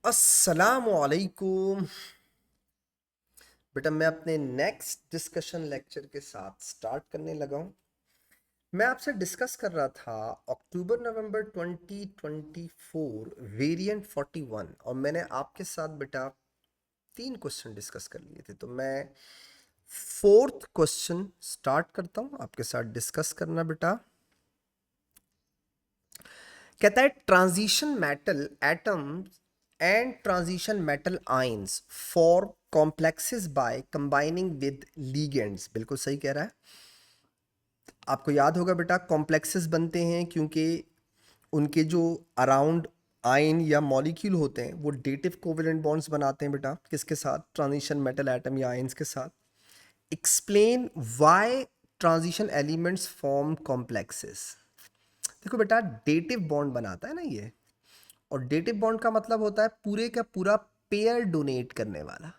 अस्सलामुअलैकुम। बेटा मैं अपने नेक्स्ट डिस्कशन लेक्चर के साथ स्टार्ट करने लगा हूँ। मैं आपसे डिस्कस कर रहा था अक्टूबर नवंबर 2024 वेरिएंट 41 और मैंने आपके साथ बेटा 3 क्वेश्चन डिस्कस कर लिए थे। तो मैं फोर्थ क्वेश्चन स्टार्ट करता हूँ आपके साथ डिस्कस करना बेटा। कहता है transition metal atoms and transition metal ions for complexes by combining with ligands. बिल्कुल सही कह रहा है। आपको याद होगा बेटा कॉम्प्लेक्सेस बनते हैं क्योंकि उनके जो अराउंड आयन या मॉलिक्यूल होते हैं वो डेटिव कोवेलेंट बॉन्ड्स बनाते हैं बेटा। किसके साथ? ट्रांजिशन मेटल एटम या आयंस के साथ। Explain why transition elements form complexes. देखो बेटा डेटिव बॉन्ड बनाता है ना ये, और डेटिव बॉन्ड का मतलब होता है पूरे का पूरा पेयर डोनेट करने वाला।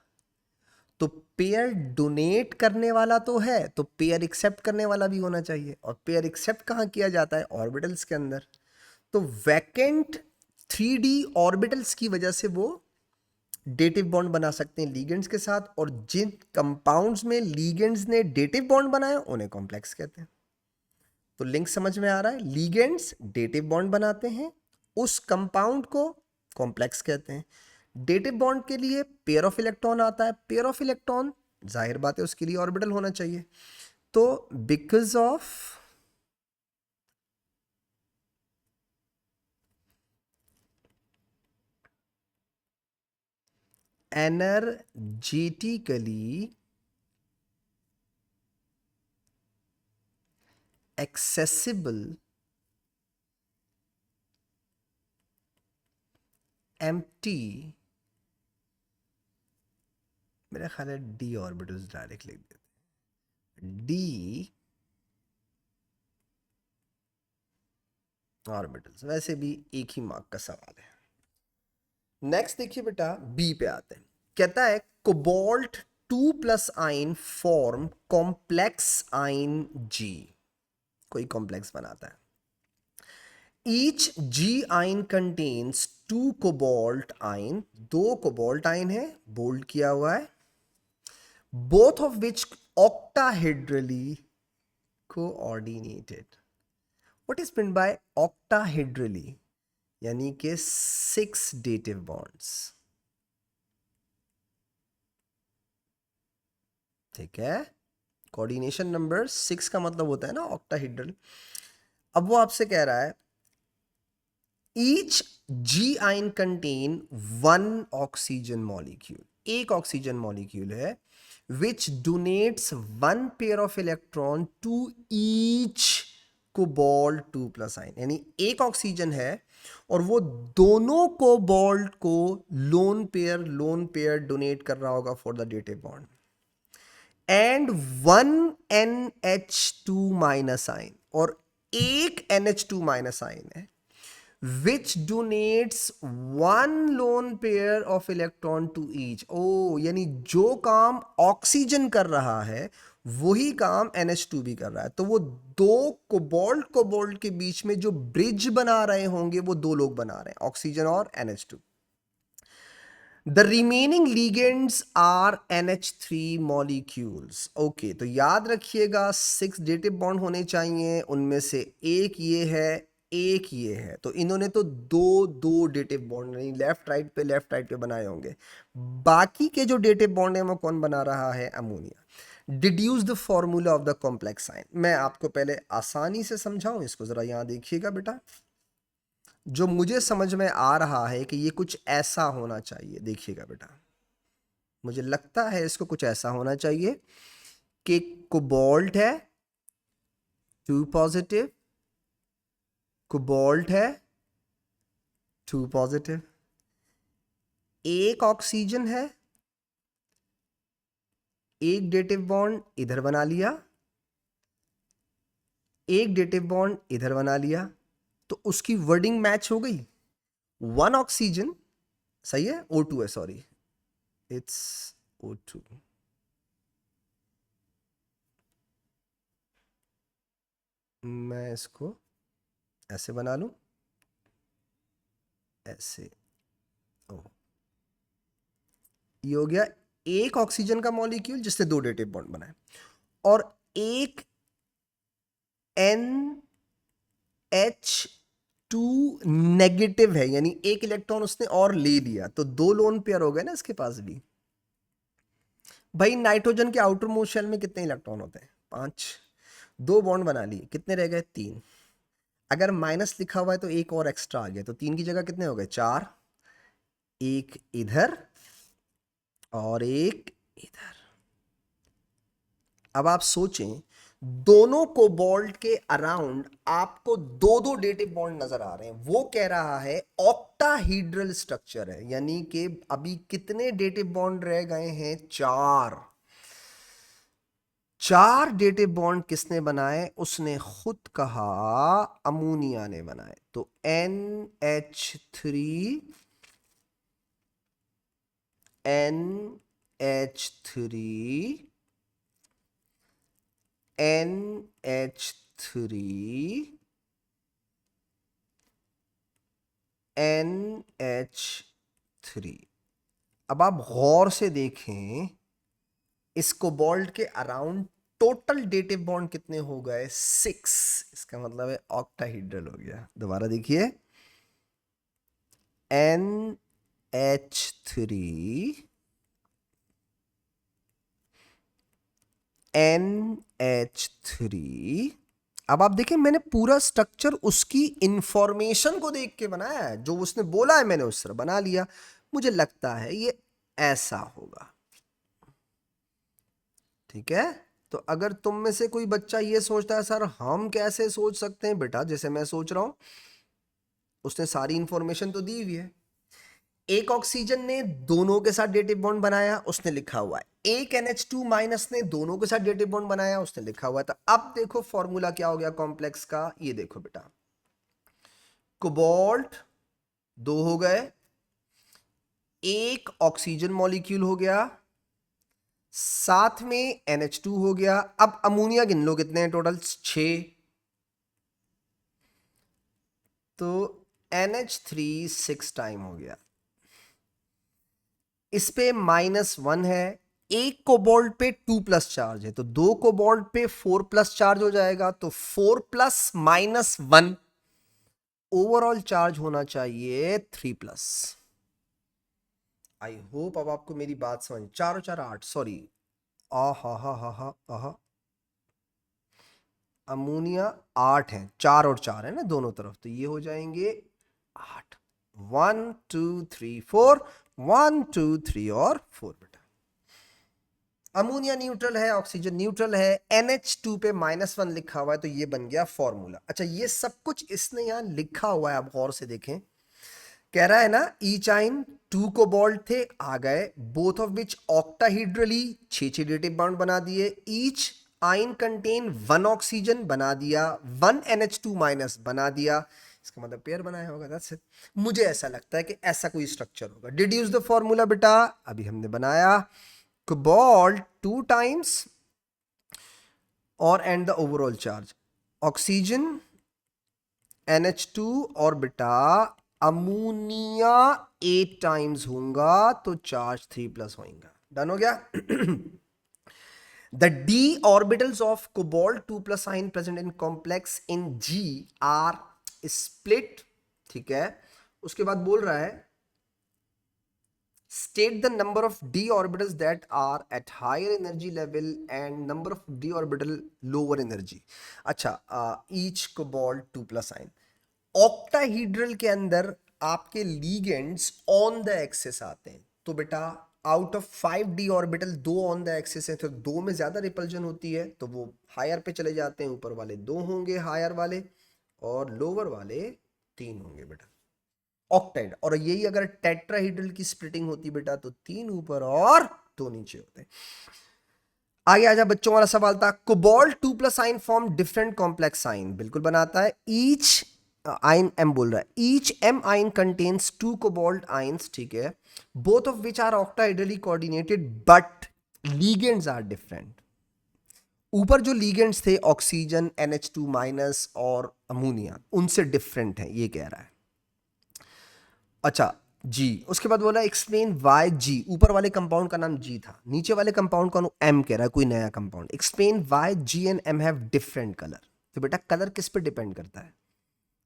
तो पेयर डोनेट करने वाला तो है, तो पेयर एक्सेप्ट करने वाला भी होना चाहिए। और पेयर एक्सेप्ट कहाँ किया जाता है? ऑर्बिटल्स के अंदर। तो वैकेंट 3D ऑर्बिटल्स की वजह से वो डेटिव बॉन्ड बना सकते हैं लीगेंड्स के साथ, और जिन कंपाउंड्स में लीगेंड्स ने डेटिव बॉन्ड बनाया उन्हें कॉम्प्लेक्स कहते हैं। तो लिंक समझ में आ रहा है? लीगेंड्स डेटिव बॉन्ड बनाते हैं, उस कंपाउंड को कॉम्प्लेक्स कहते हैं। डेटिव बॉन्ड के लिए पेयर ऑफ इलेक्ट्रॉन आता है, पेयर ऑफ इलेक्ट्रॉन जाहिर बात है उसके लिए ऑर्बिटल होना चाहिए। तो because of energetically accessible empty, मेरा ख्याल है डी ऑर्बिटल्स डायरेक्ट लिख देते हैं, डी ऑर्बिटल्स। वैसे भी एक ही मार्क का सवाल है। नेक्स्ट देखिए बेटा, बी पे आते हैं। कहता है कोबाल्ट 2+ आइन फॉर्म कॉम्प्लेक्स आइन जी। कोई कॉम्प्लेक्स बनाता है। ईच जी आइन कंटेन्स 2 कोबाल्ट आइन। 2 कोबाल्ट आइन है, बोल्ड किया हुआ है। Both of which octahedrally coordinated. What is meant by octahedrally? यानी कि 6 डेटिव बॉन्ड्स। ठीक है, कोऑर्डिनेशन नंबर 6 का मतलब होता है ना ऑक्टाहेड्रल। अब वो आपसे कह रहा है each G ion contain 1 oxygen molecule. एक ऑक्सीजन मॉलिक्यूल है which donates 1 pair of electron to each cobalt 2+ ion. यानी एक ऑक्सीजन है और वो दोनों कोबाल्ट को लोन पेयर डोनेट कर रहा होगा for the dative bond. And 1 NH2- ion, और एक NH2- आइन है which donates 1 lone pair of electron to each. ओ यानी जो काम ऑक्सीजन कर रहा है वही काम NH2 भी कर रहा है। तो वो दो कोबाल्ट कोबाल्ट के बीच में जो ब्रिज बना रहे होंगे वो दो लोग बना रहे हैं, ऑक्सीजन और NH2। The remaining ligands are NH3 molecules. Okay, तो याद रखिएगा 6 डेटिव बॉन्ड होने चाहिए, उनमें से एक ये है, एक ये है। तो इन्होंने तो दो दो डेटिव बॉन्ड नहीं लेफ्ट राइट पे बनाए होंगे। बाकी के जो डेटिव बॉन्ड है वो कौन बना रहा है? Ammonia. Deduce the formula of the complex sign. मैं आपको पहले आसानी से समझाऊं इसको, जरा यहां देखिएगा बेटा। जो मुझे समझ में आ रहा है कि ये कुछ ऐसा होना चाहिए, देखिएगा बेटा। मुझे लगता है इसको कुछ ऐसा होना चाहिए कि कोबाल्ट है 2 पॉजिटिव, कोबाल्ट है 2 पॉजिटिव, एक ऑक्सीजन है, एक डेटिव बॉन्ड इधर बना लिया, एक डेटिव बॉन्ड इधर बना लिया। तो उसकी वर्डिंग मैच हो गई। 1 ऑक्सीजन, सही है, O2 है, सॉरी, इट्स O2। मैं इसको ऐसे बना लूं, ऐसे। ओ ये हो गया एक ऑक्सीजन का मॉलिक्यूल जिसने 2 डेटिव बॉन्ड बनाए, और एक NH2 नेगेटिव है, यानी एक इलेक्ट्रॉन उसने और ले लिया, तो 2 लोन पेयर हो गए ना इसके पास भी। भाई नाइट्रोजन के आउटर मोस्ट शेल में कितने इलेक्ट्रॉन होते हैं? 5। 2 बॉन्ड बना लिए, कितने रह गए? 3। अगर माइनस लिखा हुआ है तो एक और एक्स्ट्रा आ गया, तो 3 की जगह कितने हो गए? 4। एक इधर और एक इधर। अब आप सोचें, दोनों कोबाल्ट के अराउंड आपको 2 डेटिव बॉन्ड नजर आ रहे हैं। वो कह रहा है ऑक्टाहीड्रल स्ट्रक्चर है, यानी कि अभी कितने डेटिव बॉन्ड रह गए हैं? 4। 4 डेटिव बॉन्ड किसने बनाए? उसने खुद कहा अमोनिया ने बनाए। तो NH3 NH3 NH3 NH3। अब आप गौर से देखें, इस कोबाल्ट के अराउंड टोटल डेटिव बॉन्ड कितने हो गए? 6। इसका मतलब है ऑक्टाहीड्रल हो गया। दोबारा देखिए, NH3 NH3। अब आप देखें, मैंने पूरा स्ट्रक्चर उसकी इंफॉर्मेशन को देख के बनाया है, जो उसने बोला है मैंने उस तरह बना लिया। मुझे लगता है ये ऐसा होगा, ठीक है। तो अगर तुम में से कोई बच्चा ये सोचता है सर हम कैसे सोच सकते हैं, बेटा जैसे मैं सोच रहा हूं, उसने सारी इंफॉर्मेशन तो दी हुई है। एक ऑक्सीजन ने दोनों के साथ डेटिव बॉन्ड बनाया, उसने लिखा हुआ है। एक NH2 माइनस ने दोनों के साथ डेटिव बॉन्ड बनाया, उसने लिखा हुआ है। तो अब देखो फॉर्मूला क्या हो गया कॉम्प्लेक्स का, ये देखो बेटा, कोबाल्ट 2 हो गए, एक ऑक्सीजन मॉलिक्यूल हो गया, साथ में NH2 हो गया। अब अमोनिया गिन लो कितने हैं टोटल? 6। तो NH3 6 टाइम हो गया। इस पे -1 है, एक कोबाल्ट पे 2+ चार्ज है, तो 2 कोबाल्ट पे 4+ चार्ज हो जाएगा। तो 4+ -1 ओवरऑल चार्ज होना चाहिए 3+। आई होप अब आपको मेरी बात समझ। 4 और 4 8, सॉरी, आहा, अमोनिया 8 है, 4 और 4 है ना दोनों तरफ, तो ये हो जाएंगे 8। 1 2 3 4, 1 2 3 और 4 बेटा। अमोनिया न्यूट्रल है, ऑक्सीजन न्यूट्रल है, NH2 पे -1 लिखा हुआ है, तो ये बन गया फॉर्मूला। अच्छा, ये सब कुछ इसने यहां लिखा हुआ है, आप गौर से देखें। कह रहा है ना, ईच आइन 2 कोबाल्ट थे, आ गए, both of which octahedrally 6 dative bond बना दिए। ईच आइन कंटेन 1 ऑक्सीजन बना दिया, 1 NH2 माइनस बना दिया। इसका मतलब पेयर बनाया होगा, दैट्स इट। मुझे ऐसा लगता है कि ऐसा कोई स्ट्रक्चर होगा। डिड्यूस द फॉर्मूला बेटा, अभी हमने बनाया कोबाल्ट 2 टाइम्स और and the overall charge, oxygen NH2 और बेटा अमोनिया 8 टाइम्स होगा, तो चार्ज 3+ होगा। डन हो गया। The d orbitals of cobalt 2+ ion present in complex in G are split, ठीक है। उसके बाद बोल रहा है state the number of d orbitals that are at higher energy level and number of d orbital lower energy। अच्छा, each cobalt 2+ ion octahedral के अंदर आपके लीगेंड्स ऑन द एक्सिस आते हैं। तो बेटा out of 5d orbital 2 on the axis है, तो 2 में ज्यादा रिपल्जन होती है, तो वो हायर पे चले जाते हैं। ऊपर वाले 2 होंगे हायर वाले, और लोअर वाले 3 होंगे बेटा, ऑक्टाइड। और यही अगर टेट्राहीड्रल की स्प्लिटिंग होती बेटा, तो 3 ऊपर और 2 नीचे होते हैं। आगे आजा, बच्चों वाला सवाल था, कोबाल्ट 2+ आइन फॉर्म डिफरेंट कॉम्प्लेक्स आइन। बिल्कुल बनाता है। ईच आइन एम बोल रहा है, each M ion contains 2 cobalt ions, ठीक है, both of which are octahedrally coordinated but ligands are different. ऊपर जो लीगेंड्स थे ऑक्सीजन NH2 माइनस और अमोनिया, उनसे डिफरेंट है, ये कह रहा है। अच्छा, जी। उसके बाद बोला एक्सप्लेन वाई जी, ऊपर वाले कंपाउंड का नाम जी था, नीचे वाले कंपाउंड का एम कह रहा है, कोई नया compound. Explain why G and M have different colour. तो बेटा कलर किस पे डिपेंड करता है,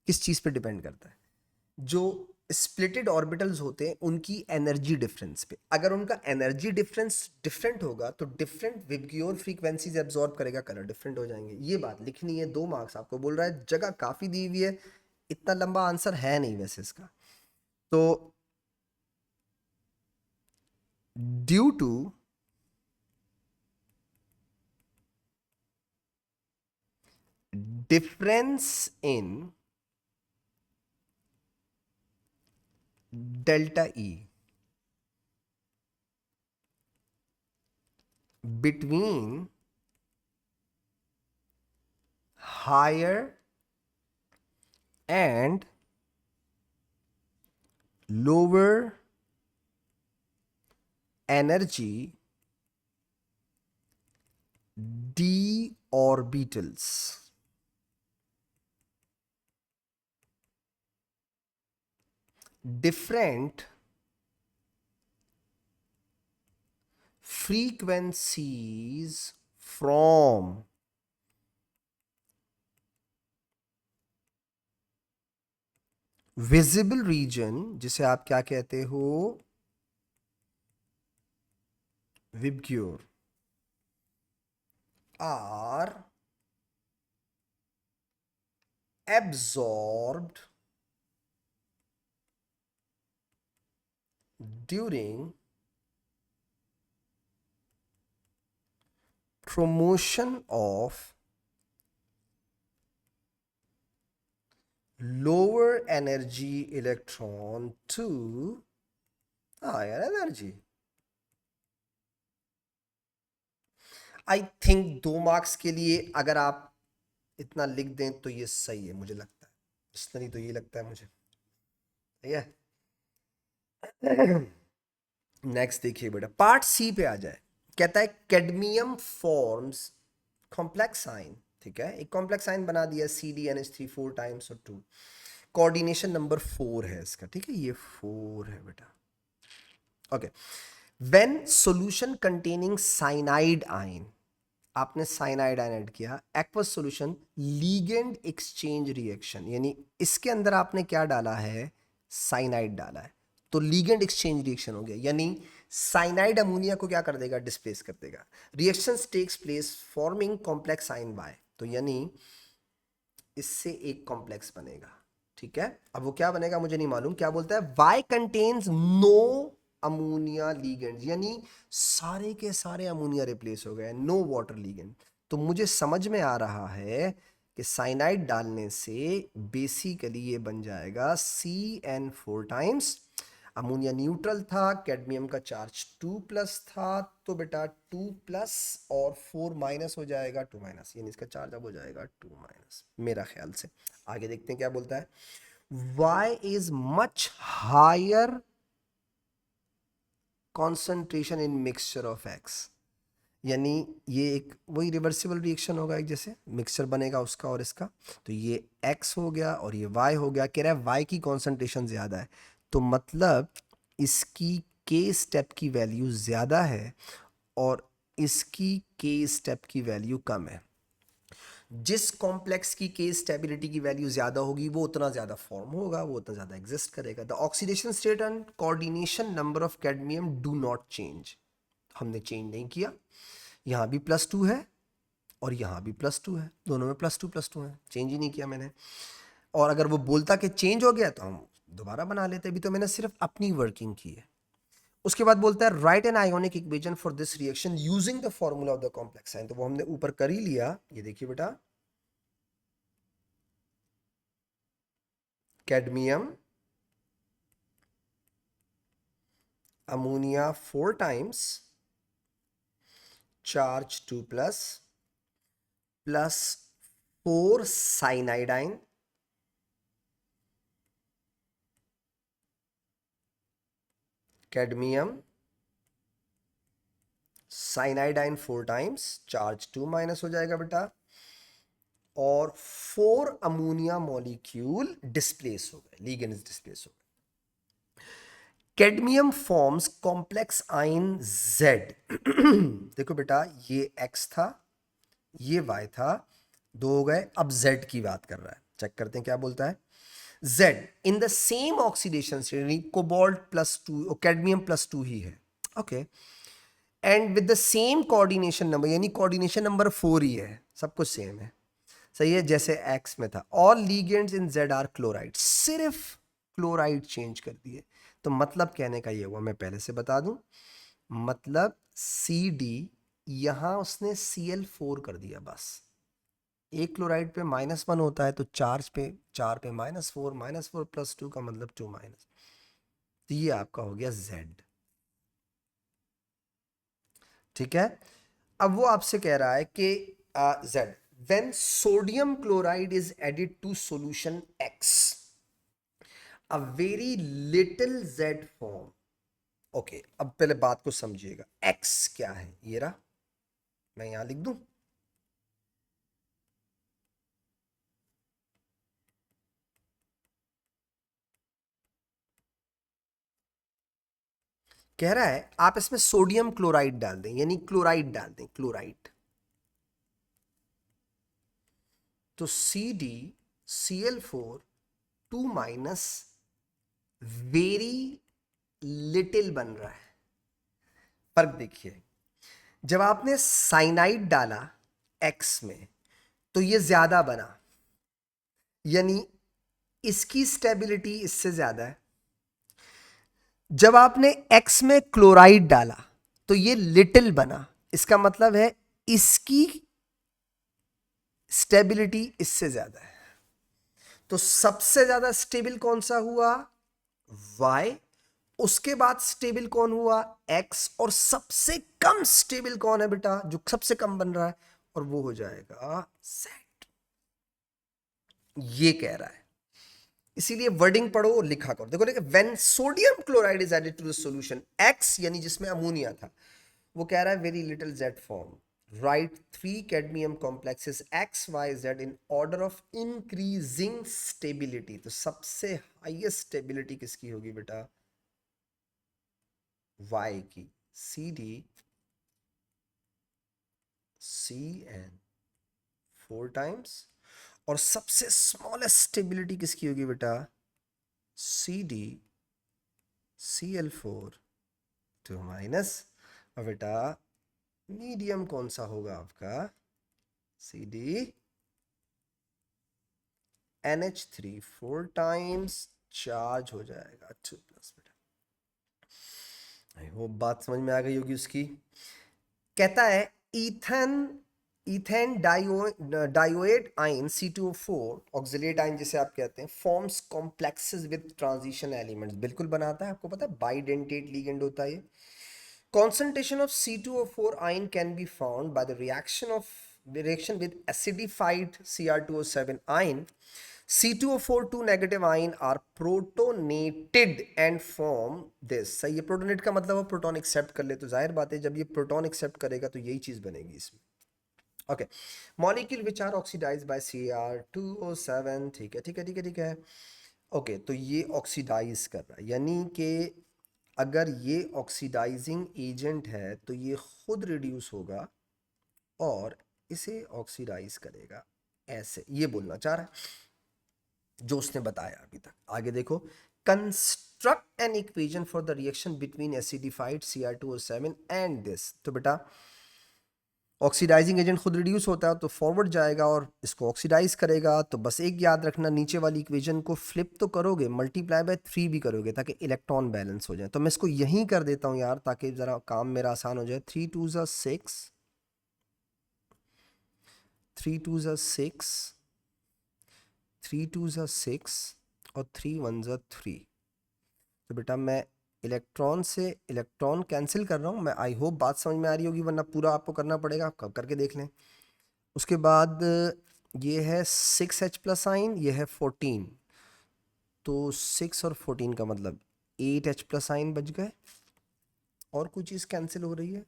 किस चीज पे डिपेंड करता है? जो स्प्लिटेड ऑर्बिटल्स होते हैं उनकी एनर्जी डिफरेंस पे। अगर उनका एनर्जी डिफरेंस डिफरेंट होगा तो डिफरेंट विबग्योर फ्रीक्वेंसीज एब्जॉर्ब करेगा, कलर डिफरेंट हो जाएंगे। ये बात लिखनी है, 2 मार्क्स आपको बोल रहा है, जगह काफी दी हुई है, इतना लंबा आंसर है नहीं वैसे इसका। तो due to difference in delta E between higher and lower energy d orbitals, different frequencies from visible region, जिसे आप क्या कहते हो, VIBGYOR, are absorbed during promotion of lower energy electron to higher energy। I think 2 marks के लिए अगर आप इतना लिख दें तो ये सही है, मुझे लगता है, पर्सनली तो ये लगता है मुझे, सही है। नेक्स्ट देखिए बेटा, पार्ट सी पे आ जाए। कहता है कैडमियम फॉर्म्स कॉम्प्लेक्स आयन, ठीक है, एक कॉम्प्लेक्स आयन बना दिया, CdNH3 4 टाइम्स और 2, कोऑर्डिनेशन नंबर 4 है इसका, ठीक है, ये 4 है बेटा। Okay, when solution containing cyanide ion, आपने साइनाइड आयन ऐड किया, aqueous solution, ligand exchange reaction, यानी इसके अंदर आपने क्या डाला है, साइनाइड डाला है, तो लीगेंड एक्सचेंज रिएक्शन हो गया, यानी साइनाइड अमोनिया को क्या कर देगा, डिस्प्लेस कर देगा। Reaction takes place forming complex ion by, तो यानी इससे एक कॉम्प्लेक्स बनेगा, ठीक है। अब वो क्या बनेगा मुझे नहीं मालूम, क्या बोलता है, Y contains no ammonia ligand, यानी सारे के सारे अमोनिया रिप्लेस हो गए, नो वाटर लीगेंड। तो मुझे समझ में आ रहा है कि साइनाइड डालने से बेसिकली ये बन जाएगा CN4 टाइम्स, अमोनिया न्यूट्रल था, कैडमियम का चार्ज 2+ था, तो बेटा 2+ और 4 माइनस हो जाएगा 2 माइनस, यानी इसका चार्ज अब हो जाएगा 2 माइनस, मेरा ख्याल से। आगे देखते हैं क्या बोलता है, Y is much higher concentration in mixture of X, यानी ये एक वही रिवर्सिबल रिएक्शन होगा, एक जैसे मिक्सचर बनेगा उसका और इसका, तो ये X हो गया और ये Y हो गया, कह रहा है Y की कॉन्सेंट्रेशन ज़्यादा है, तो मतलब इसकी K स्टेप की वैल्यू ज़्यादा है और इसकी K स्टेप की वैल्यू कम है। जिस कॉम्प्लेक्स की K स्टेबिलिटी की वैल्यू ज़्यादा होगी वो उतना ज़्यादा फॉर्म होगा, वो उतना ज़्यादा एग्जिस्ट करेगा। The oxidation state and coordination number of cadmium do not change, हमने चेंज नहीं किया, यहाँ भी +2 है और यहाँ भी +2 है, दोनों में +2 है, चेंज ही नहीं किया मैंने। और अगर वो बोलता कि चेंज हो गया तो हम दोबारा बना लेते, अभी तो मैंने सिर्फ अपनी वर्किंग की है। उसके बाद बोलता है write an ionic equation for this reaction using the formula of the complex sign, तो वो हमने ऊपर कर ही लिया, ये देखिए बेटा, cadmium ammonia 4 times charge 2+ plus 4 cyanide cadmium cyanide 4 times charge 2 minus हो जाएगा बेटा, और 4 अमोनिया मॉलिक्यूल डिस्प्लेस हो गए, लीगेंड्स डिस्प्लेस हो गए। Cadmium forms complex ion Z। देखो बेटा, ये X था, ये Y था, दो हो गए, अब Z की बात कर रहा है। चेक करते हैं क्या बोलता है। Z in the same oxidation state, cobalt +2 cadmium +2 ही है, okay, and with the same coordination number, यानी कोऑर्डिनेशन नंबर 4 ही है, सब कुछ सेम है, सही है, जैसे एक्स में था। All ligands in Z are chloride, सिर्फ क्लोराइड चेंज कर दिए। तो मतलब कहने का ये हुआ, मैं पहले से बता दूं, मतलब सी डी, यहां उसने Cl4 कर दिया बस। एक क्लोराइड पे -1 होता है, तो चार्ज पे 4 पे -4, -4 + 2 का मतलब 2 माइनस, तो ये आपका हो गया Z। ठीक है, अब वो आपसे कह रहा है कि Z when sodium chloride is added to solution X, a very little Z form। Okay, अब पहले बात को समझिएगा, X क्या है, ये रहा, मैं यहां लिख दूं, कह रहा है आप इसमें सोडियम क्लोराइड डाल दें, यानी क्लोराइड डाल दें, क्लोराइड, तो CdCl4 2 माइनस वेरी लिटिल बन रहा है। फर्क देखिए, जब आपने साइनाइड डाला X में तो ये ज्यादा बना, यानी इसकी स्टेबिलिटी इससे ज्यादा है। जब आपने X में क्लोराइड डाला तो ये लिटिल बना, इसका मतलब है इसकी स्टेबिलिटी इससे ज्यादा है। तो सबसे ज्यादा स्टेबल कौन सा हुआ, Y, उसके बाद स्टेबल कौन हुआ, X, और सबसे कम स्टेबल कौन है बेटा, जो सबसे कम बन रहा है, और वो हो जाएगा Z। ये कह रहा है, इसीलिए वर्डिंग पढ़ो और लिखा करो। देखो देखो, when sodium chloride is added to the solution X, यानी जिसमें अमोनिया था, वो कह रहा है very little Z form, right 3 cadmium complexes XYZ in order of increasing stability. तो सबसे हाईएस्ट स्टेबिलिटी किसकी होगी बेटा, Y की, CdCN4 टाइम्स, और सबसे स्मॉलेस्ट स्टेबिलिटी किसकी होगी बेटा, CdCl4 2 माइनस, और बेटा मीडियम कौन सा होगा आपका, CdNH3 4 टाइम्स, चार्ज हो जाएगा 2 प्लस। बेटा आई होप बात समझ में आ गई होगी उसकी। कहता है ethane ethane dioate ion C2O4 oxalate ion जिसे आप कहते हैं, forms complexes with transition elements, बिल्कुल बनाता है, आपको पता है बाइडेंटेट लिगेंड होता है ये। Concentration of C2O4 ion can be found by the reaction with acidified Cr2O7 ion. C2O4 2 negative ion are protonated and form this। सही है, प्रोटोनेट का मतलब वो प्रोटॉन एक्सेप्ट कर ले, तो जाहिर बात है जब ये प्रोटॉन एक्सेप्ट करेगा तो यही चीज बनेगी इसमें। Okay, molecule which are oxidise by Cr2O7, ठीक है ठीक है ठीक है ठीक है। ओके, तो ये ऑक्सीडाइज कर रहा है, यानी कि अगर ये ऑक्सीडाइजिंग एजेंट है तो ये खुद रिड्यूस होगा और इसे ऑक्सीडाइज करेगा, ऐसे ये बोलना चाह रहा है जो उसने बताया अभी तक। आगे देखो, construct an equation for the reaction between acidified Cr2O7 and this. तो बेटा ऑक्सीडाइजिंग एजेंट खुद रिड्यूस होता है तो फॉरवर्ड जाएगा और इसको ऑक्सीडाइज करेगा, तो बस एक याद रखना, नीचे वाली इक्वेशन को फ्लिप तो करोगे, मल्टीप्लाई बाय 3 भी करोगे ताकि इलेक्ट्रॉन बैलेंस हो जाए। तो मैं इसको यहीं कर देता हूं यार, ताकि ज़रा काम मेरा आसान हो जाए। 3 2 ज़ा 6, 3 2 ज़ा 6, 3 2 ज़ा 6, और 3 1 ज़ा 3। तो बेटा मैं इलेक्ट्रॉन से इलेक्ट्रॉन कैंसिल कर रहा हूँ मैं, आई होप बात समझ में आ रही होगी, वरना पूरा आपको करना पड़ेगा, आप करके देख लें। उसके बाद ये है 6H+ आइन, ये है 14, तो 6 और 14 का मतलब 8H+ आइन बच गए, और कोई चीज़ कैंसिल हो रही है,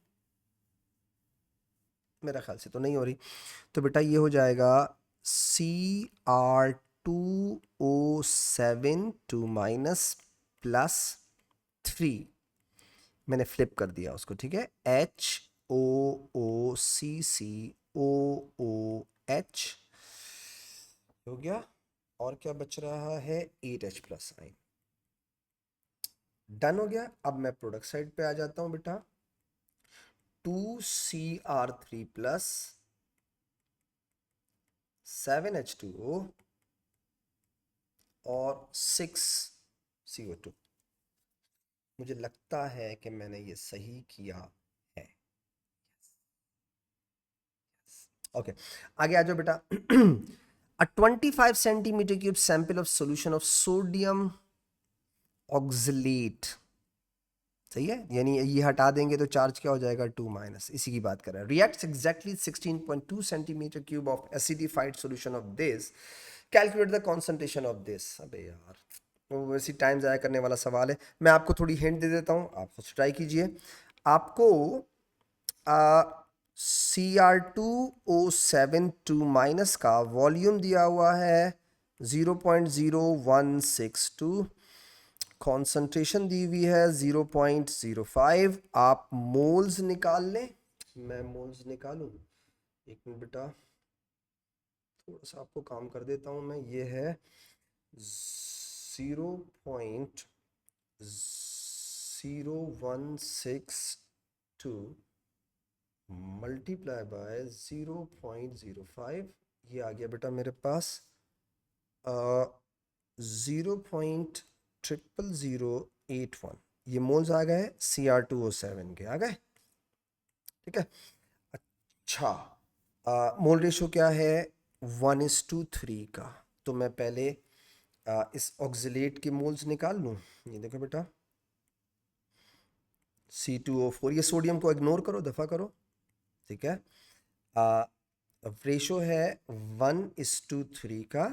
मेरा ख्याल से तो नहीं हो रही। तो बेटा ये हो जाएगा Cr2O7 2 माइनस प्लस थ्री, मैंने फ्लिप कर दिया उसको, ठीक है, HOOCCOOH हो गया। और क्या बच रहा है, 8H+ आइन। डन हो गया। अब मैं प्रोडक्ट साइड पे आ जाता हूं बेटा। 2Cr3+ 7H2O और 6CO2। मुझे लगता है कि मैंने ये सही किया है। ओके, आगे आ जाओ बेटा। A 25 centimeter cube sample of solution of sodium oxalate, सही है, यानी ये हटा देंगे तो चार्ज क्या हो जाएगा, 2-, इसी की बात कर रहा है। Reacts exactly 16.2 centimetre cube of acidified solution of this, calculate the concentration of this. अबे यार, वो वैसी टाइम ज़ाया करने वाला सवाल है। मैं आपको थोड़ी हिंट दे देता हूँ, आप खुद ट्राई कीजिए। आपको Cr2O7 का वॉल्यूम दिया हुआ है 0.0162, कॉन्सेंट्रेशन दी हुई है 0.05। आप मोल्स निकाल लें, मैं मोल्स निकालूं, एक मिनट बेटा, थोड़ा सा आपको काम कर देता हूं मैं। ये है 0.0162 मल्टीप्लाई बाय 0.05, ये आ गया बेटा मेरे पास 0.00081। ये मोल्स आ गए Cr2O7 के, आ गए, ठीक है। अच्छा, मोल रेशो क्या है, 1:3 का। तो मैं पहले इस ऑक्जिलेट के मोल्स निकाल लूँ। ये देखो बेटा, C2O4, ये सोडियम को इग्नोर करो, दफ़ा करो, ठीक है। रेशो है 1:3 का,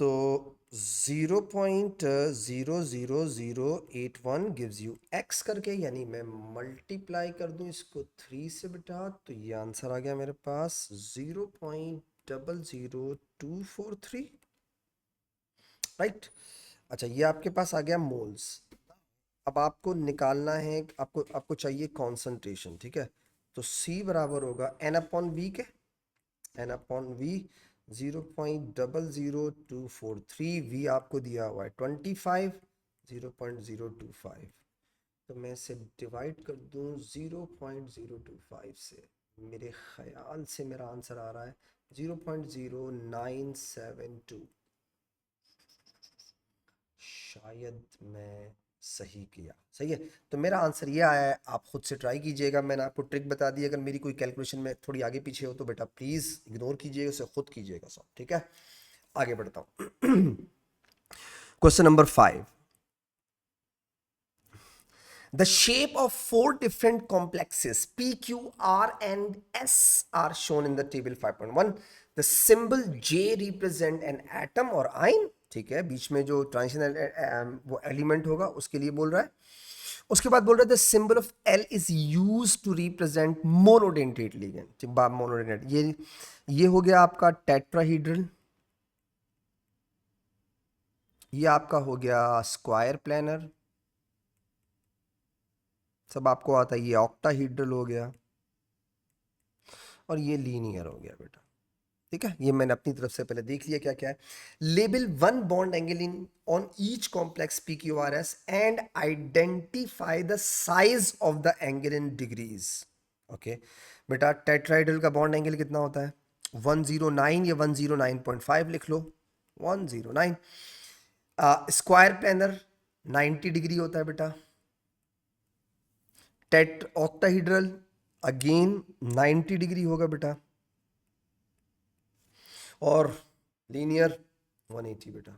तो 0.00081 गिव्स यू x करके, यानी मैं मल्टीप्लाई कर दूं इसको 3 से बेटा, तो ये आंसर आ गया मेरे पास 0.00243, राइट। अच्छा, ये आपके पास आ गया मोल्स। अब आपको निकालना है, आपको आपको चाहिए कॉन्सेंट्रेशन, ठीक है। तो C बराबर होगा N/V के, N/V 0.00243, V आपको दिया हुआ है 25, 0.025, तो मैं इसे डिवाइड कर दूं 0.025 से, मेरे ख्याल से मेरा आंसर आ रहा है 0.0972। शायद मैं सही किया, सही है। तो मेरा आंसर ये आया है, आप खुद से ट्राई कीजिएगा। मैंने आपको ट्रिक बता दी, अगर मेरी कोई कैलकुलेशन में थोड़ी आगे पीछे हो तो बेटा प्लीज़ इग्नोर कीजिएगा, उसे खुद कीजिएगा सॉल्व, ठीक है। आगे बढ़ता हूँ। Question number 5, the shape of four different complexes P, Q, R and S are shown in the table 5.1. The symbol J represent an atom or ion, ठीक है, बीच में जो ट्रांजिशन वो एलिमेंट होगा उसके लिए बोल रहा है। उसके बाद बोल रहा है the symbol of L is use to represent monodentate ligand. Monodentate, ये हो गया आपका टेट्राहीड्रल, ये आपका हो गया स्क्वायर प्लेनर, सब आपको आता है। ये ऑक्टाहीड्रल हो गया और ये लीनियर हो गया बेटा, ठीक है। ये मैंने अपनी तरफ से पहले देख लिया क्या क्या है। Label one bond angle in on each complex PQRS and identify the size of the angle in degrees. Okay बेटा, टेट्राइडल का बॉन्ड एंगल कितना होता है, 109 या 109.5 लिख लो, 109। स्क्वायर प्लेनर 90 डिग्री होता है बेटा। टेट ऑक्टाहीड्रल अगेन 90 डिग्री होगा बेटा, और लीनियर 180 बेटा।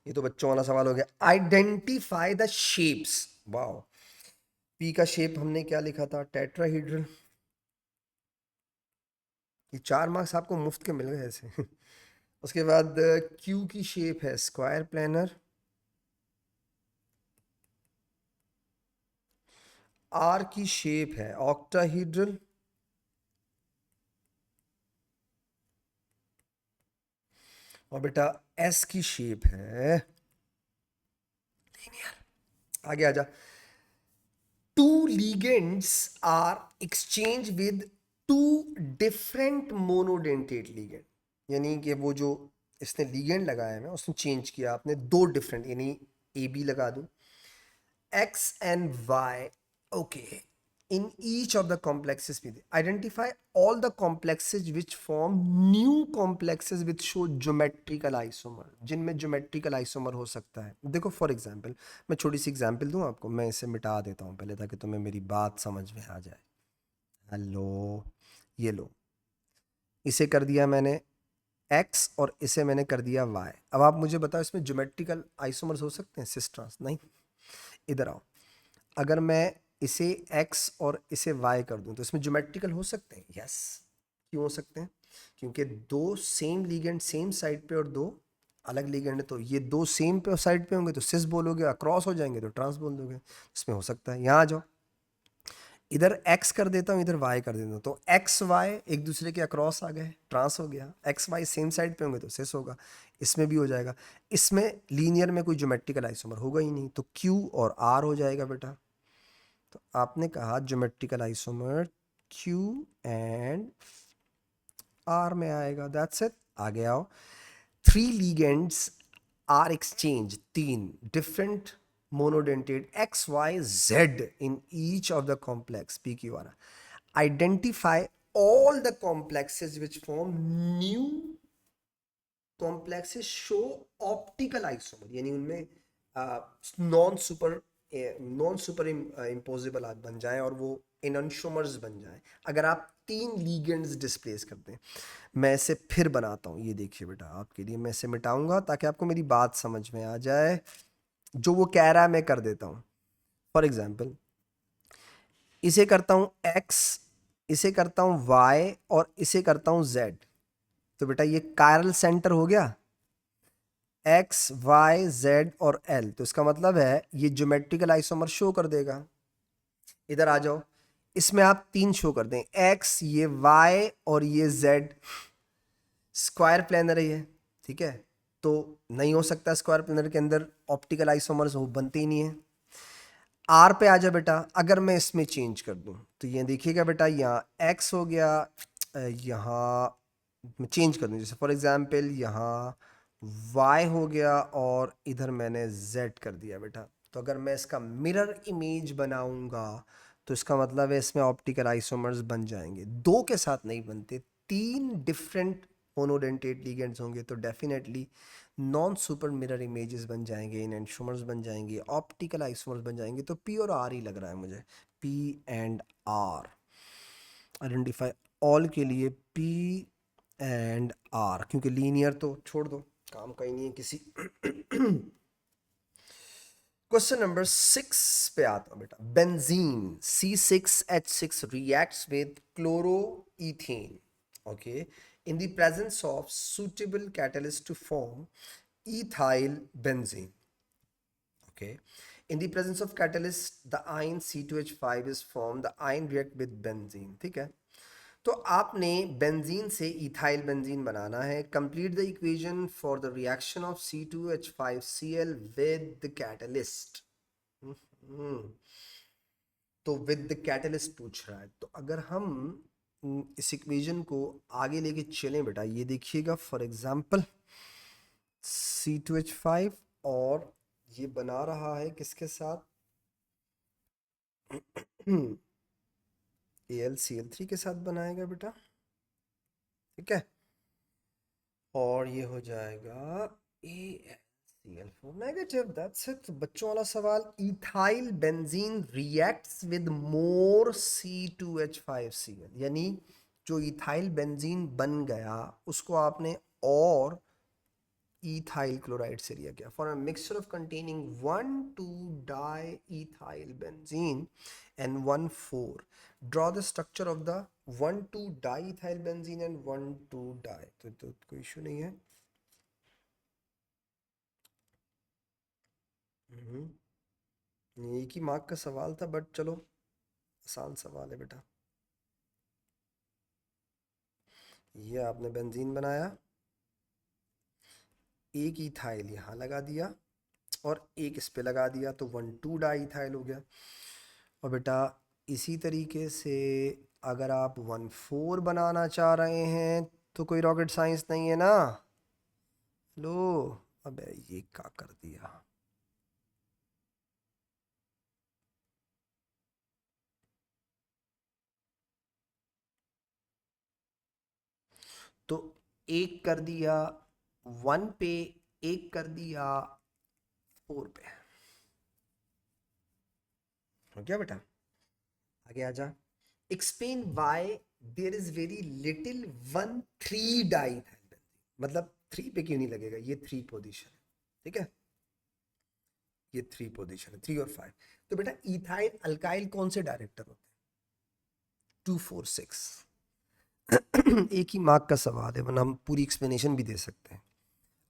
ये तो बच्चों वाला सवाल हो गया। Identify the shapes, wow, P का शेप हमने क्या लिखा था, टेट्राहीड्रल। ये 4 मार्क्स आपको मुफ्त के मिल गए ऐसे। उसके बाद क्यू की शेप है स्क्वायर प्लेनर, आर की शेप है ऑक्टाहीड्रल, और बेटा एस की शेप है आगे आजा। Two ligands are exchange with two different monodentate ligand, यानी कि वो जो इसने लिगेंड लगाया है उसने चेंज किया, आपने दो डिफरेंट, यानी ए बी लगा दूं, X and Y. Okay. In each of the complexes, identify all the complexes which form new complexes which show geometrical isomer. जिनमें geometrical isomer हो सकता है। देखो फॉर एग्जांपल, मैं छोटी सी एग्जांपल दूं आपको, मैं इसे मिटा देता हूं पहले ताकि तुम्हें मेरी बात समझ में आ जाए। हेलो, ये लो, इसे कर दिया मैंने x और इसे मैंने कर दिया y। अब आप मुझे बताओ इसमें ज्योमेट्रिकल आइसोमर्स हो सकते हैं सिस ट्रांस? नहीं। इधर आओ, अगर मैं इसे x और इसे y कर दूं तो इसमें ज्योमेट्रिकल हो सकते हैं? यस। क्यों हो सकते हैं? क्योंकि दो सेम लिगेंड सेम साइड पे और दो अलग लिगेंड है, तो ये दो सेम पे साइड पे होंगे तो सिस बोलोगे, अक्रॉस हो जाएंगे तो ट्रांस बोल दोगे। इसमें हो सकता है। यहाँ आ जाओ, इधर x कर देता हूँ, इधर y कर देता हूँ, तो एक्स वाई एक दूसरे के अक्रॉस आ गए, ट्रांस हो गया। एक्स वाई सेम साइड पे होंगे तो सिस होगा। इसमें भी हो जाएगा। इसमें लीनियर में कोई ज्योमेट्रिकल आइसोमर होगा ही नहीं, तो q और r हो जाएगा बेटा। तो आपने कहा geometrical isomer Q and R में आएगा, दैट्स इट। आगे आओ, थ्री लिगेंड्स आर एक्सचेंज, तीन डिफरेंट monodentate X Y Z in each of the complex P Q R. Identify all the complexes which form new complexes show optical isomer, यानी उनमें non super imposable बन जाए और वो इनशोमर्स बन जाए अगर आप तीन लीगेंड्स डिस्प्लेस करते हैं। मैं इसे फिर बनाता हूँ, ये देखिए बेटा, आपके लिए मैं इसे मिटाऊंगा ताकि आपको मेरी बात समझ में आ जाए। जो वो कह रहा है मैं कर देता हूँ। फॉर एग्जाम्पल, इसे करता हूँ x, इसे करता हूँ y और इसे करता हूँ z। तो बेटा ये कायरल सेंटर हो गया, एक्स वाई जेड और एल, तो इसका मतलब है ये ज्योमेट्रिकल आइसोमर शो कर देगा। इधर आ जाओ, इसमें आप तीन शो कर दें, एक्स, ये वाई और ये जेड। स्क्वायर प्लेनर है ये, ठीक है, तो नहीं हो सकता स्क्वायर प्लेनर के अंदर ऑप्टिकल आइसोमर्स हो, बनते ही नहीं है। आर पे आ जा बेटा, अगर मैं इसमें चेंज कर दूं तो ये देखिएगा बेटा, यहाँ एक्स हो गया, यहाँ मैं चेंज कर दूं, जैसे फॉर एग्जांपल यहाँ y हो गया और इधर मैंने z कर दिया बेटा। तो अगर मैं इसका मिरर इमेज बनाऊंगा तो इसका मतलब है इसमें ऑप्टिकल आइसोमर्स बन जाएंगे। दो के साथ नहीं बनते, तीन डिफरेंट मोनोडेंटेट लिगेंड्स होंगे तो definitely non super mirror images बन जाएंगे, इनशोमर्स बन जाएंगे, ऑप्टिकल आइसोमर्स बन जाएंगे। तो p और r ही लग रहा है मुझे, p and r। Identify all के लिए p एंड r, क्योंकि लीनियर तो छोड़ दो, काम का ही नहीं है किसी। क्वेश्चन नंबर 6 पे आता हूं बेटा। Benzene C6H6 reacts with क्लोरोईथेन, okay, in the presence of suitable catalyst to form ethyl benzene, okay. In the presence of catalyst the ion C2H5 is formed, the ion react with benzene, ठीक है। तो आपने benzene से ethyl benzene बनाना है। Complete the equation for the reaction of C2H5Cl with the catalyst. तो with the catalyst पूछ रहा है, तो अगर हम इस इक्वेशन को आगे लेके चलें बेटा, ये देखिएगा फॉर एग्जांपल C2H5 और ये बना रहा है किसके साथ, AlCl3 के साथ बनाएगा बेटा, ठीक है। और ये हो जाएगा AlCl4 नेगेटिव, दैट्स इट। बच्चों वाला सवाल, ethyl benzene reacts with more C2H5Cl, यानी जो इथाइल बेंजीन बन गया उसको आपने और ethyl chloride से लिया गया। For a mixture of containing 1,2-diethyl benzene and 1,4, draw the structure of the 1,2-diethyl benzene and 1,2-di। तो कोई इशू नहीं है। एक ही मार्क का सवाल था बट चलो आसान सवाल है बेटा। ये आपने बेंजीन बनाया, एक इथाइल यहाँ लगा दिया और एक इस पे लगा दिया तो 1,2 डाईथाइल हो गया। और बेटा इसी तरीके से अगर आप 1,4 बनाना चाह रहे हैं तो कोई रॉकेट साइंस नहीं है ना। लो, अबे ये क्या कर दिया। तो एक कर दिया 1 पे, एक कर दिया 4 पे। हो गया बेटा, आगे आ जा। Explain why there is very little 1,3 diethyl. मतलब 3 पे क्यों नहीं लगेगा, ये 3 पोजीशन है, ठीक है, ये 3 पोजीशन है, 3 और 5। तो बेटा इथाइल अल्काइल कौन से डायरेक्टर होते हैं? 2, 4, 6। एक ही मार्क का सवाल है, वरना हम पूरी एक्सप्लेनेशन भी दे सकते हैं।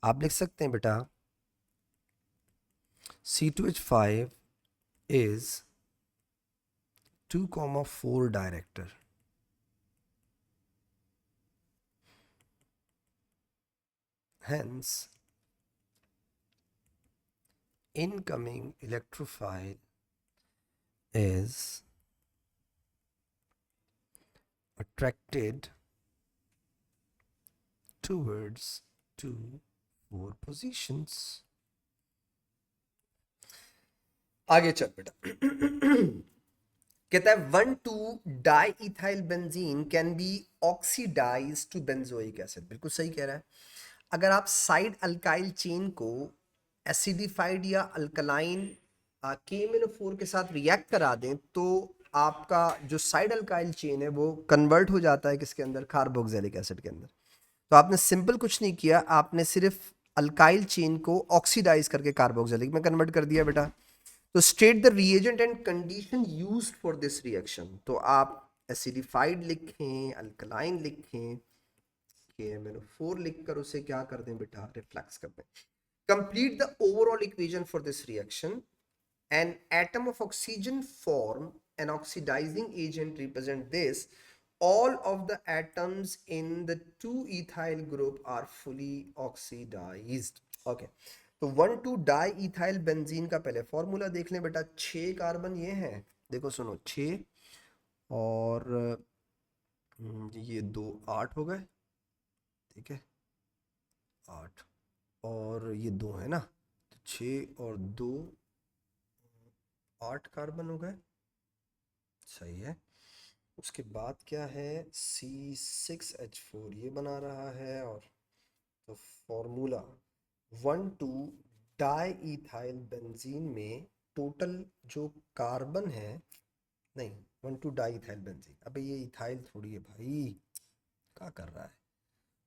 आप लिख सकते हैं बेटा C2H5 is 2,4 director. Hence, incoming electrophile is attracted towards 2, 4 positions. आगे चल बेटा। कहता है 1,2 diethyl benzene can be oxidise to benzoic acid. बिल्कुल सही कह रहा है। अगर आप साइड अल्काइल चेन को एसिडिफाइड या अल्कलाइन KMnO4 के साथ रिएक्ट करा दें तो आपका जो साइड अल्काइल चेन है वो कन्वर्ट हो जाता है किसके अंदर, कार्बोक्सिलिक एसिड के अंदर। तो आपने सिंपल कुछ नहीं किया, आपने सिर्फ अल्काइल चेन को ऑक्सीडाइज करके कार्बोक्सिलिक में कन्वर्ट कर दिया बेटा। तो state the reagent and condition used for this reaction. तो आप एसिडिफाइड लिखें, अल्कलाइन लिखें, KMnO4 लिखकर उसे क्या कर दें बेटा, रिफ्लेक्स कर दें। Complete the overall equation for this reaction. An atom of oxygen form an oxidizing agent represent this. All of the atoms in the 2-ethyl group are fully oxidized. Okay. तो 1,2 diethyl benzene का पहले formula देख लें बेटा। 6 carbon ये हैं, देखो सुनो, 6 और ये 2 8 हो गए, ठीक है, 8 और ये 2 है ना, तो 6 और 2 8 कार्बन हो गए, सही है। उसके बाद क्या है, C6H4 ये बना रहा है। और तो फॉर्मूला 1,2 डाईइथाइल बेंजीन में टोटल जो कार्बन है, नहीं 1,2 डाईइथाइल बेंजीन, अबे ये इथाइल थोड़ी है भाई, क्या कर रहा है।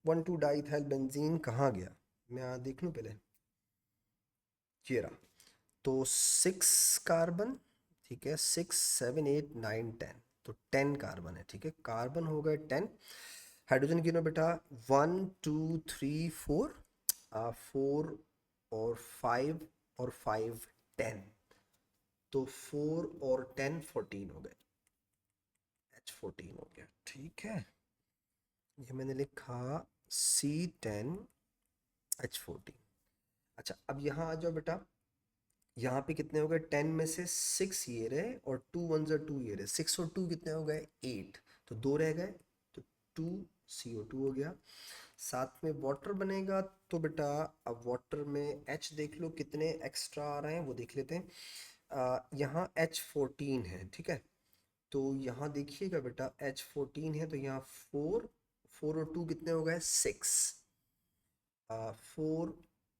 1,2 डाईइथाइल बेंजीन कहाँ गया, मैं यहाँ देख लूँ पहले, ये रहा। तो 6 कार्बन, ठीक है, 6 7 8 9 10, तो 10 कार्बन है, ठीक है, कार्बन हो गए 10। हाइड्रोजन गिनो बेटा, 1 2 3 4, 4 और 5 और 5 10, तो 4 और 10 14 हो गए, H14 हो गया, ठीक है। ये मैंने लिखा C10H14। अच्छा अब यहाँ आ जाओ बेटा, यहाँ पे कितने हो गए, 10 में से 6 ये रहे और 2 1 2 ये रहे, 6 और 2 कितने हो गए, 8, तो 2 रह गए, तो 2 CO2 हो गया। साथ में वाटर बनेगा, तो बेटा अब वाटर में H देख लो कितने एक्स्ट्रा आ रहे हैं, वो देख लेते हैं। यहाँ H14 है, ठीक है, तो यहाँ देखिएगा बेटा H14 है, तो यहाँ 4 और 2 कितने हो गए, 6, 4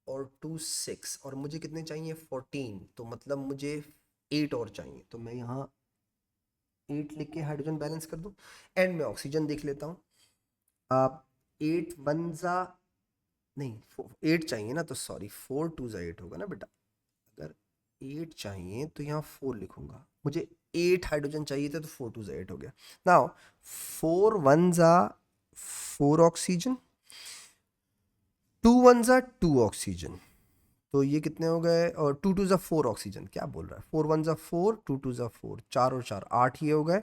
और 2 6, और मुझे कितने चाहिए, 14, तो मतलब मुझे 8 और चाहिए, तो मैं यहाँ 8 लिख के हाइड्रोजन बैलेंस कर दूँ। एंड में ऑक्सीजन देख लेता हूँ। आप 8 1 जा, नहीं 8 चाहिए ना, तो सॉरी 4 2 जा 8 होगा ना बेटा। अगर 8 चाहिए तो यहाँ 4 लिखूंगा, मुझे 8 हाइड्रोजन चाहिए था, तो 4 2 जा 8 हो गया। नाउ 4 1 जा 4 ऑक्सीजन, 2 1 जा 2 ऑक्सीजन, तो ये कितने हो गए, और 2 2 जा 4 ऑक्सीजन, क्या बोल रहा है, 4 1 जा 4, 2 2 जा 4, 4 और 4 8 ये हो गए,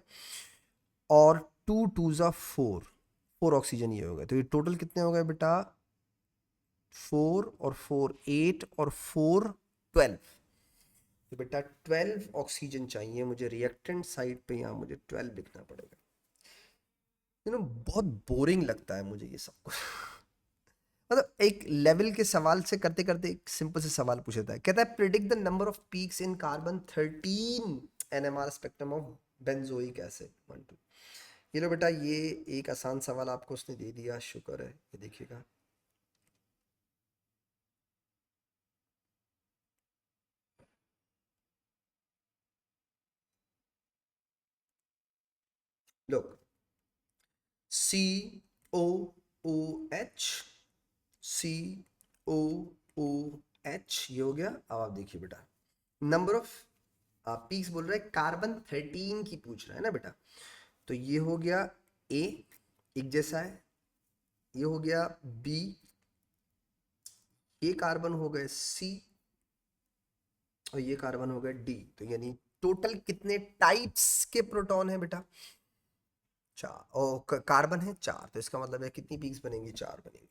और 2 2 जा 4 ऑक्सीजन ये हो गए, तो ये टोटल कितने हो गए बेटा, 4 और 4 8 और 4 12। तो बेटा 12 ऑक्सीजन चाहिए मुझे रिएक्टेंट साइड पे, यहाँ मुझे 12 लिखना पड़ेगा। बहुत बोरिंग लगता है मुझे ये सब कुछ। मतलब एक लेवल के सवाल से करते करते एक सिंपल से सवाल पूछ लेता है, कहता है predict the number of peaks in carbon 13 NMR spectrum of benzoic acid 1 2। ये लो बेटा, ये एक आसान सवाल आपको उसने दे दिया, शुक्र है। ये देखिएगा, लो, COOH, COOH, ये हो गया। अब आप देखिए बेटा, नंबर ऑफ पीक्स बोल रहा है, कार्बन 13 की पूछ रहा है ना बेटा। तो ये हो गया A, एक जैसा है। ये हो गया B, ये कार्बन हो गए C, और ये कार्बन हो गए D। तो यानी टोटल कितने टाइप्स के प्रोटॉन है बेटा? 4। और कार्बन है 4, तो इसका मतलब है कितनी पीक्स बनेंगी? 4 बनेंगी।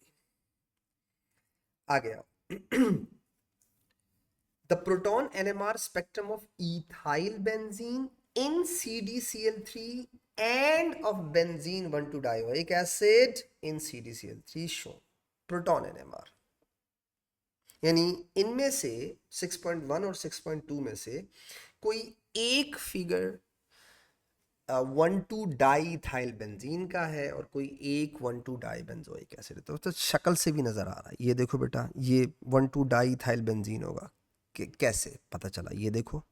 आ गया। The proton NMR spectrum of ethyl benzene in CdCl3 and of benzene 1,2-dioic acid in CdCl3 shown. Proton NMR यानी इनमें से 6.1 और 6.2 में से कोई एक फिगर 1,2-डाईइथाइल बेंजीन का है और कोई एक 1,2-डाई बेंजोइक एसिड। तो शक्ल से भी नजर आ रहा है। ये देखो बेटा, ये 1,2-डाईइथाइल बेंजीन होगा। कैसे पता चला? ये देखो,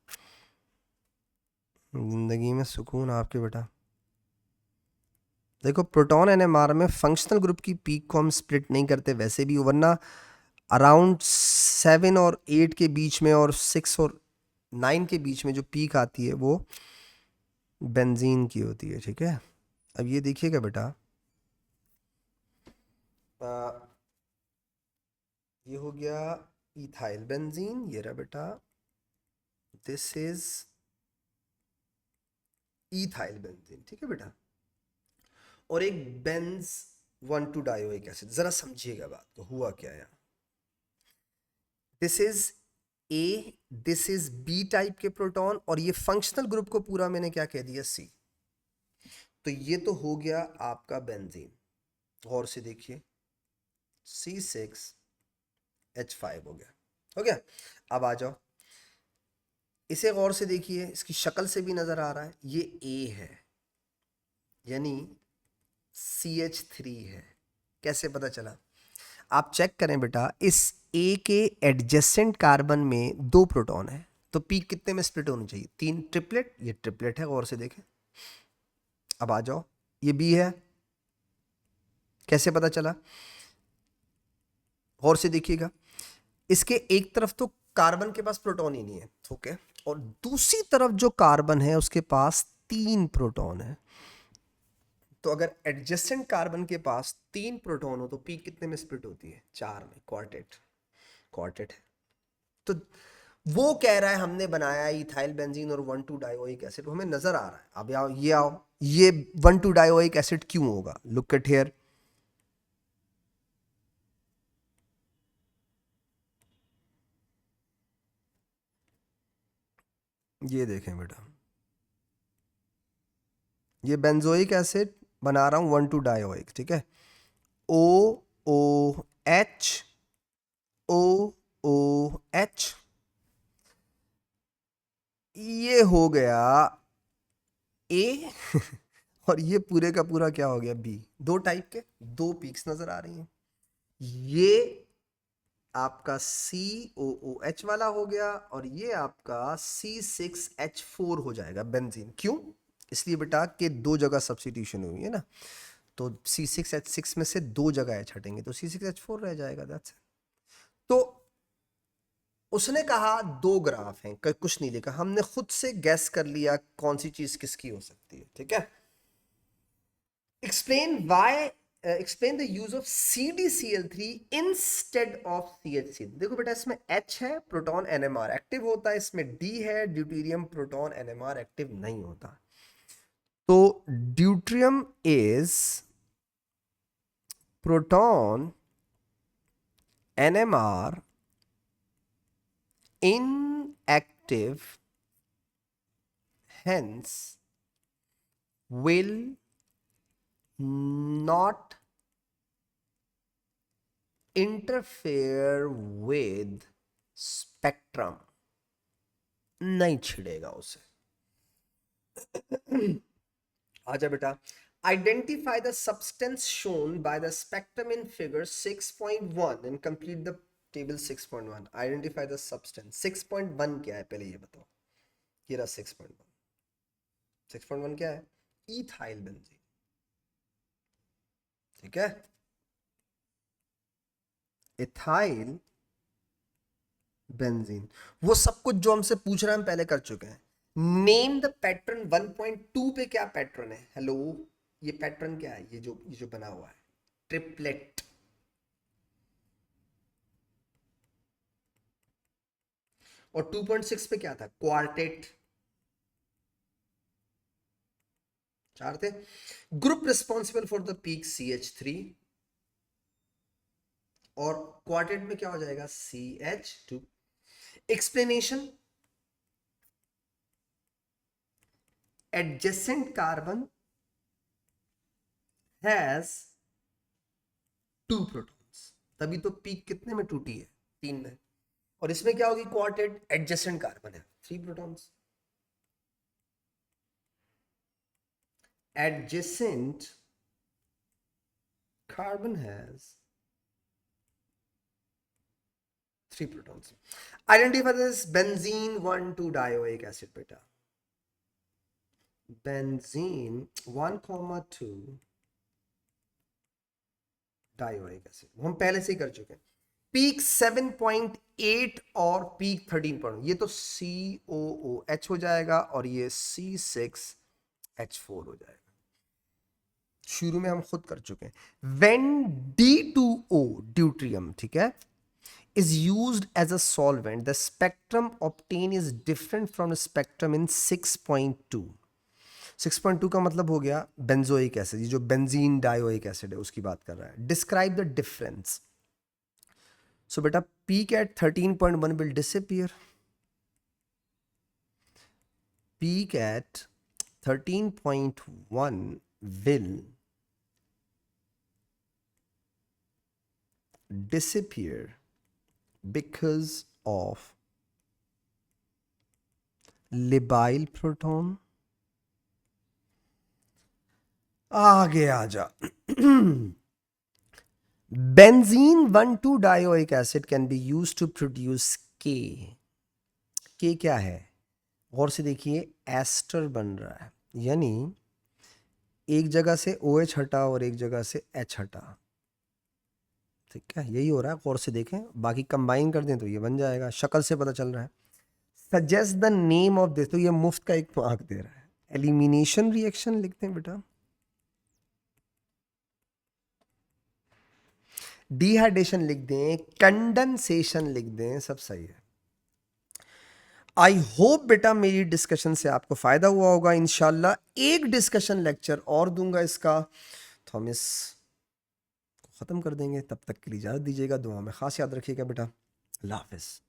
जिंदगी में सुकून आपके बेटा। देखो, प्रोटॉन एनएमआर में फंक्शनल ग्रुप की पीक को हम स्प्लिट नहीं करते वैसे भी, वरना अराउंड 7 और 8 के बीच में और 6 और 9 के बीच में जो पीक आती है वो बेंजीन की होती है। ठीक है, अब ये देखिएगा बेटा, ये हो गया इथाइल बेंजीन, ये रहा बेटा, दिस इज इथाइल बेंजीन। ठीक है बेटा, और एक बेंज 1,2-डायोइक एसिड। जरा समझिएगा बात को, हुआ क्या है। This is A, this is B type के प्रोटॉन, और ये फंक्शनल ग्रुप को पूरा मैंने क्या कह दिया? सी। तो ये तो हो गया आपका बेंजीन। गौर से देखिए, C6H5 हो गया, हो गया। अब आ जाओ, इसे गौर से देखिए, इसकी शक्ल से भी नजर आ रहा है ये A है, यानी CH3 है। कैसे पता चला? आप चेक करें बेटा, इस A के एडजेसेंट कार्बन में 2 प्रोटॉन है, तो पीक कितने में स्प्लिट होनी चाहिए? 3। ट्रिपलेट, ये ट्रिपलेट है, गौर से देखें। अब आ जाओ, ये B है, कैसे पता चला? गौर से देखिएगा, इसके एक तरफ तो कार्बन के पास प्रोटॉन ही नहीं है, ओके, और दूसरी तरफ जो कार्बन है उसके पास 3 प्रोटॉन है। तो अगर एडजेसेंट कार्बन के पास 3 प्रोटॉन हो तो पीक कितने में स्प्लिट होती है? 4 में। क्वार्टेट, क्वार्टेट है। तो वो कह रहा है हमने बनाया इथाइल बेंजीन और 1,2-डायोइक एसिड, हमें नजर आ रहा है। अब आओ, ये 1,2-डायोइक एसिड क्यों होगा? लुक एट हियर, ये देखें बेटा, ये बेंजोइक एसिड बना रहा हूं 1,2-डायोइक। ठीक है, OOH, OOH, ये हो गया A। और ये पूरे का पूरा क्या हो गया? B। 2 टाइप के 2 पीक्स नजर आ रही हैं। ये आपका COOH वाला हो गया, और ये आपका C6H4 हो जाएगा बेंजीन। क्यों? इसलिए बेटा कि 2 जगह सब्स्टिट्यूशन हुई है ना, तो C6H6 में से 2 जगह H हटेंगे तो C6H4 रह जाएगा। दैट्स। तो उसने कहा 2 ग्राफ हैं, कुछ नहीं लिखा, हमने खुद से गैस कर लिया कौन सी चीज किसकी हो सकती है। ठीक है, explain the use of CdCl3 instead of CH3। देखो बेटा, इसमें H है, प्रोटॉन NMR एक्टिव होता है, इसमें D है, ड्यूटेरियम प्रोटॉन NMR एक्टिव नहीं होता। तो deuterium is proton NMR inactive, hence will not interfere with spectrum, नहीं छिड़ेगा उसे। आजा बेटा, identify the substance shown by the spectrum in figure 6.1 and complete the table 6.1. Identify the substance. 6.1 क्या है पहले ये बताओ। ये रहा 6.1। 6.1 क्या है? Ethyl benzene. ठीक है, इथाइल बेंजीन। वो सब कुछ जो हमसे पूछ रहा है हम पहले कर चुके हैं। नेम द पैटर्न 1.2 पे क्या पैटर्न है? हेलो, ये पैटर्न क्या है? ये जो बना हुआ है ट्रिपलेट। और 2.6 पे क्या था? क्वार्टेट। 4 थे। Group responsible for the peak CH3 और क्वार्टेट में क्या हो जाएगा? CH2। Explanation, adjacent carbon has 2 protons, तभी तो पीक कितने में टूटी है? 3 में। और इसमें क्या होगी? क्वार्टेट, एडजेसेंट कार्बन है, 3 protons. adjacent carbon has 3 protons. Identify this benzene 1,2-dioic acid बेटा। benzene 1,2 डायोइक एसिड हम पहले से ही कर चुके हैं। पीक 7.8 और पीक 13. ये तो COOH हो जाएगा और ये C6H4 हो जाएगा। शुरू में हम खुद कर चुके हैं। When D2O ड्यूट्रियम, ठीक है, is used as a solvent, the spectrum obtained is different from the spectrum in 6.2. 6.2 का मतलब हो गया बेंजोइक एसिड, ये जो बेंजीन डायोइक एसिड है उसकी बात कर रहा है। Describe the difference. सो बेटा peak at 13.1 will disappear. Peak at 13.1 will disappear because of labile proton. आगे आजा। Benzene 1,2-dioic acid can be used to produce K. K क्या है? गौर से देखिए, एस्टर बन रहा है, यानी एक जगह से OH हटा और एक जगह से H हटा। ठीक है, यही हो रहा है, गौर से देखें। बाकी कंबाइन कर दें तो ये बन जाएगा, शक्ल से पता चल रहा है। Suggest the name of this, तो ये मुफ्त का एक मार्क दे रहा है। एलिमिनेशन रिएक्शन लिखते हैं बेटा, डिहाइड्रेशन लिख दें, कंडेंसेशन लिख दें, सब सही है। आई होप बेटा मेरी डिस्कशन से आपको फायदा हुआ होगा। इंशाल्लाह एक डिस्कशन लेक्चर और दूंगा इसका, तो हम इस खत्म कर देंगे। तब तक के लिए इजाजत दीजिएगा, दुआ में खास याद रखिएगा बेटा। अल्लाह हाफिज़।